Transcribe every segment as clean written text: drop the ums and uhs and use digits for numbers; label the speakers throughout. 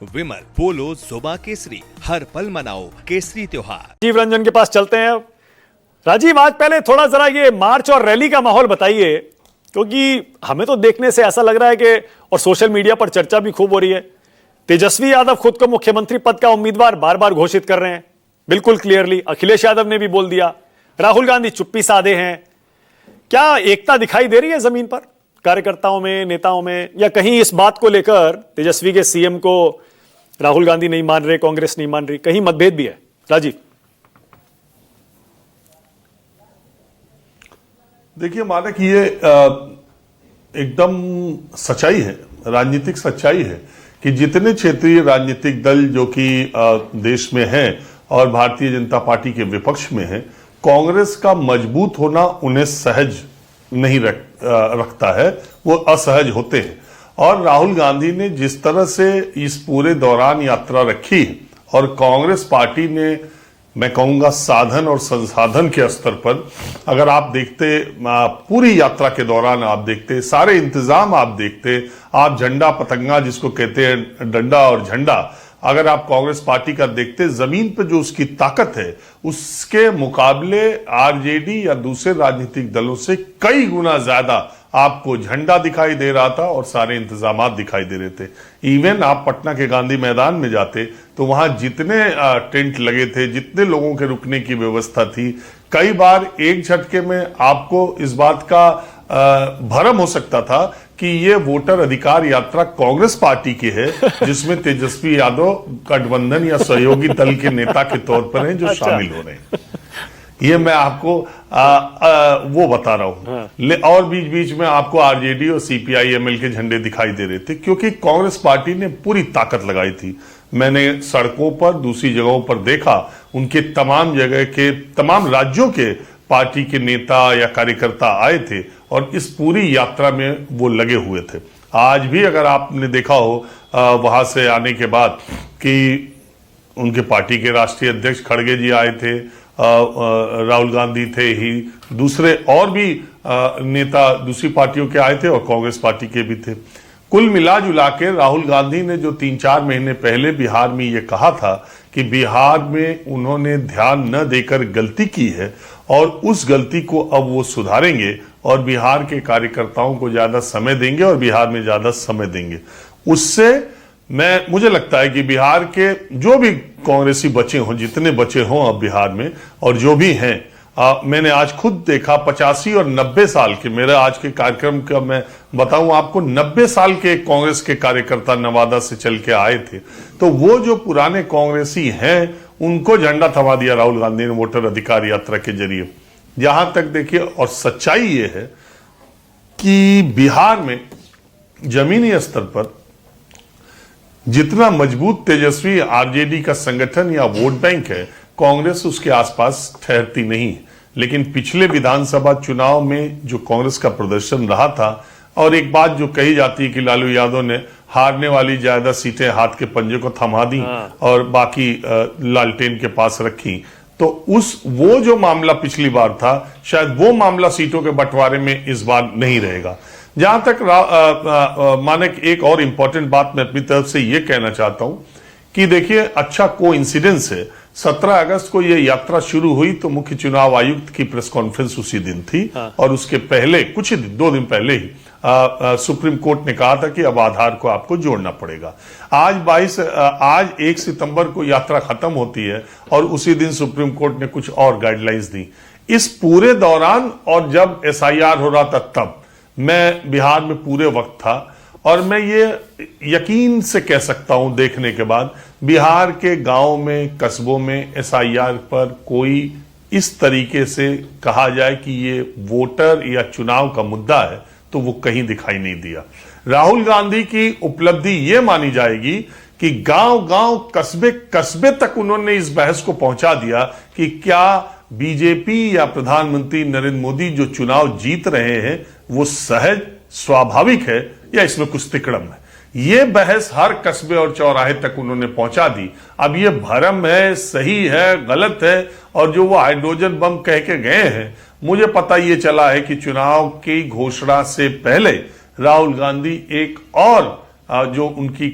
Speaker 1: विमल पोलो जुबा केसरी, हर पल मनाओ केसरी त्योहार।
Speaker 2: राजीव रंजन के पास चलते हैं। राजीव, आज पहले थोड़ा जरा ये मार्च और रैली का माहौल बताइए, क्योंकि हमें तो देखने से ऐसा लग रहा है कि, और सोशल मीडिया पर चर्चा भी खूब हो रही है, तेजस्वी यादव खुद को मुख्यमंत्री पद का उम्मीदवार बार बार घोषित कर रहे हैं, बिल्कुल क्लियरली। अखिलेश यादव ने भी बोल दिया, राहुल गांधी चुप्पी साधे हैं। क्या एकता दिखाई दे रही है जमीन पर कार्यकर्ताओं में, नेताओं में, या कहीं इस बात को लेकर तेजस्वी के सीएम को राहुल गांधी नहीं मान रहे, कांग्रेस नहीं मान रही, कहीं मतभेद भी है? राजीव,
Speaker 3: देखिए मानक, ये एकदम सच्चाई है, राजनीतिक सच्चाई है कि जितने क्षेत्रीय राजनीतिक दल जो कि देश में हैं और भारतीय जनता पार्टी के विपक्ष में हैं, कांग्रेस का मजबूत होना उन्हें सहज नहीं रखता है, वो असहज होते हैं। और राहुल गांधी ने जिस तरह से इस पूरे दौरान यात्रा रखी और कांग्रेस पार्टी ने, मैं कहूंगा, साधन और संसाधन के स्तर पर अगर आप देखते, पूरी यात्रा के दौरान आप देखते, सारे इंतजाम आप देखते, आप झंडा पतंगा जिसको कहते हैं, डंडा और झंडा, अगर आप कांग्रेस पार्टी का देखते, जमीन पर जो उसकी ताकत है उसके मुकाबले आरजेडी या दूसरे राजनीतिक दलों से कई गुना ज्यादा आपको झंडा दिखाई दे रहा था और सारे इंतजामात दिखाई दे रहे थे। इवन आप पटना के गांधी मैदान में जाते तो वहां जितने टेंट लगे थे, जितने लोगों के रुकने की व्यवस्था थी, कई बार एक झटके में आपको इस बात का भरम हो सकता था कि ये वोटर अधिकार यात्रा कांग्रेस पार्टी की है, जिसमें तेजस्वी यादव गठबंधन या सहयोगी दल के नेता के तौर पर हैं जो शामिल हो रहे हैं। ये मैं आपको वो बता रहा हूं। और बीच बीच में आपको आरजेडी और सीपीआई-एमएल के झंडे दिखाई दे रहे थे, क्योंकि कांग्रेस पार्टी ने पूरी ताकत लगाई थी। मैंने सड़कों पर, दूसरी जगहों पर देखा, उनके तमाम जगह के, तमाम राज्यों के पार्टी के नेता या कार्यकर्ता आए थे और इस पूरी यात्रा में वो लगे हुए थे। आज भी अगर आपने देखा हो वहां से आने के बाद कि उनके पार्टी के राष्ट्रीय अध्यक्ष खड़गे जी आए थे, राहुल गांधी थे ही, दूसरे और भी नेता दूसरी पार्टियों के आए थे और कांग्रेस पार्टी के भी थे। कुल मिला जुला के राहुल गांधी ने जो 3-4 महीने पहले बिहार में ये कहा था कि बिहार में उन्होंने ध्यान न देकर गलती की है और उस गलती को अब वो सुधारेंगे और बिहार के कार्यकर्ताओं को ज्यादा समय देंगे और बिहार में ज्यादा समय देंगे, उससे मुझे लगता है कि बिहार के जो भी कांग्रेसी बचे हों, जितने बचे हों अब बिहार में, और जो भी हैं, मैंने आज खुद देखा 85 और 90 साल के, मेरा आज के कार्यक्रम का मैं बताऊं आपको, 90 साल के कांग्रेस के कार्यकर्ता नवादा से चल के आए थे। तो वो जो पुराने कांग्रेसी हैं उनको झंडा थमा दिया राहुल गांधी ने वोटर अधिकार यात्रा के जरिए। जहां तक देखिए, और सच्चाई ये है कि बिहार में जमीनी स्तर पर जितना मजबूत तेजस्वी आरजेडी का संगठन या वोट बैंक है, कांग्रेस उसके आसपास ठहरती नहीं। लेकिन पिछले विधानसभा चुनाव में जो कांग्रेस का प्रदर्शन रहा था, और एक बात जो कही जाती है कि लालू यादव ने हारने वाली ज्यादा सीटें हाथ के पंजे को थमा दी और बाकी लालटेन के पास रखी, तो वो जो मामला पिछली बार था, शायद वो मामला सीटों के बंटवारे में इस बार नहीं रहेगा। जहां तक मानक, एक और इंपॉर्टेंट बात मैं अपनी तरफ से ये कहना चाहता हूं कि देखिए, अच्छा कोइंसिडेंस है, 17 अगस्त को ये यात्रा शुरू हुई तो मुख्य चुनाव आयुक्त की प्रेस कॉन्फ्रेंस उसी दिन थी। और उसके पहले कुछ 2 दिन पहले ही सुप्रीम कोर्ट ने कहा था कि अब आधार को आपको जोड़ना पड़ेगा। आज 1 सितंबर को यात्रा खत्म होती है और उसी दिन सुप्रीम कोर्ट ने कुछ और गाइडलाइंस दी। इस पूरे दौरान, और जब एसआईआर हो रहा था तब मैं बिहार में पूरे वक्त था, और मैं ये यकीन से कह सकता हूं देखने के बाद, बिहार के गांव में, कस्बों में एसआईआर पर कोई इस तरीके से कहा जाए कि ये वोटर या चुनाव का मुद्दा है, तो वो कहीं दिखाई नहीं दिया। राहुल गांधी की उपलब्धि ये मानी जाएगी कि गांव-गांव, कस्बे तक उन्होंने इस बहस को पहुंचा दिया कि क्या बीजेपी या प्रधानमंत्री नरेंद्र मोदी जो चुनाव जीत रहे हैं वो सहज, स्वाभाविक है या इसमें कुछ तिकड़म है। ये बहस हर कस्बे और चौराहे तक उन्होंने पहुंचा दी। अब ये भरम है, सही है, गलत है, और जो वो हाइड्रोजन बम कह के गए हैं, मुझे पता ये चला है कि चुनाव की घोषणा से पहले राहुल गांधी एक और जो उनकी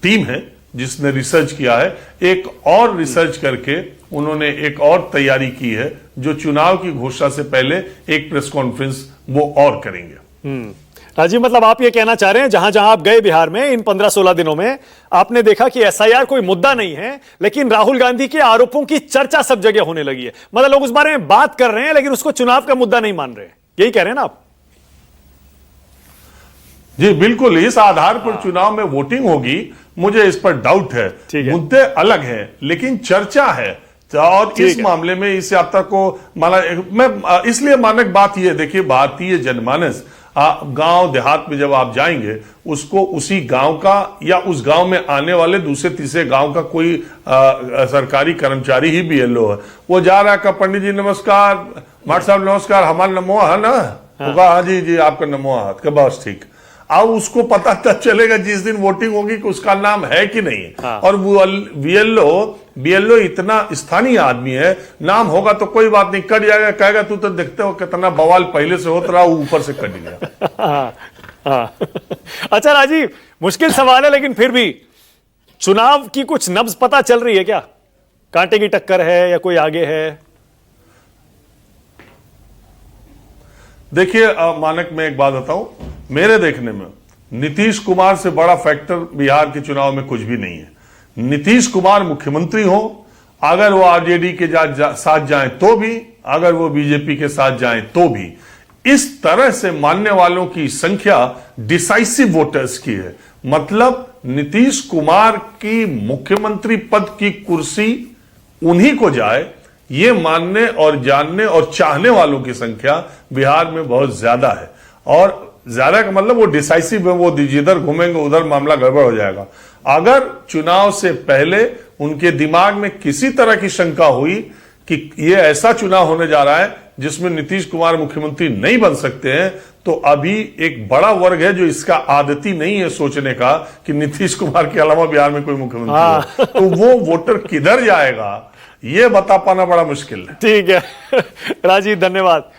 Speaker 3: टीम है जिसने रिसर्च किया है। एक और रिसर्च करके उन्होंने एक और तैयारी की है, जो चुनाव की घोषणा से पहले एक प्रेस कॉन्फ्रेंस वो और करेंगे।
Speaker 2: राजीव, मतलब आप ये कहना चाह रहे हैं जहां जहां आप गए बिहार में इन 15-16 दिनों में, आपने देखा कि एसआईआर कोई मुद्दा नहीं है, लेकिन राहुल गांधी के आरोपों की चर्चा सब जगह होने लगी है। मतलब लोग उस बारे में बात कर रहे हैं, लेकिन उसको चुनाव का मुद्दा नहीं मान रहे। यही कह रहे हैं ना आप?
Speaker 3: जी बिल्कुल, इस आधार पर चुनाव में वोटिंग होगी, मुझे इस पर डाउट है।
Speaker 2: ठीक है।
Speaker 3: मुद्दे अलग हैं, लेकिन चर्चा है। और इस मामले में इस यात्रा को माना, मैं इसलिए मानक बात यह देखिए, भारतीय जनमानस गांव देहात में जब आप जाएंगे, उसको उसी गांव का या उस गांव में आने वाले दूसरे तीसरे गांव का कोई सरकारी कर्मचारी ही बीएलओ है, वो जा रहा है का पंडित जी नमस्कार, माट साहब नमस्कार, हमारा नमो है ना, होगा हाँ जी जी आपका नमो हाथ का, बस ठीक। अब उसको पता तब चलेगा जिस दिन वोटिंग होगी कि उसका नाम है कि नहीं।
Speaker 2: हाँ।
Speaker 3: और वो बीएलओ इतना स्थानीय आदमी है, नाम होगा तो कोई बात नहीं, कट जाएगा, कहेगा तू तो देखते हो कितना बवाल पहले से होता रहा, ऊपर से कट गया।
Speaker 2: हाँ। अच्छा राजीव, मुश्किल सवाल है, लेकिन फिर भी चुनाव की कुछ नब्ज पता चल रही है क्या? कांटे की टक्कर है या कोई आगे है?
Speaker 3: देखिए मानक, मैं एक बात बताऊं, मेरे देखने में नीतीश कुमार से बड़ा फैक्टर बिहार के चुनाव में कुछ भी नहीं है। नीतीश कुमार मुख्यमंत्री हो, अगर वो आरजेडी के साथ जाएं तो भी, अगर वो बीजेपी के साथ जाएं तो भी, इस तरह से मानने वालों की संख्या डिसाइसिव वोटर्स की है। मतलब नीतीश कुमार की मुख्यमंत्री पद की कुर्सी उन्हीं को जाए, ये मानने और जानने और चाहने वालों की संख्या बिहार में बहुत ज्यादा है। और ज्यादा का मतलब वो डिसाइसिव है, वो जिधर घूमेंगे उधर मामला गड़बड़ हो जाएगा। अगर चुनाव से पहले उनके दिमाग में किसी तरह की शंका हुई कि ये ऐसा चुनाव होने जा रहा है जिसमें नीतीश कुमार मुख्यमंत्री नहीं बन सकते हैं, तो अभी एक बड़ा वर्ग है जो इसका आदती नहीं है सोचने का कि नीतीश कुमार के अलावा बिहार में कोई मुख्यमंत्री हो। तो वो वोटर किधर जाएगा, ये बता पाना बड़ा मुश्किल है।
Speaker 2: ठीक है राजीव, धन्यवाद।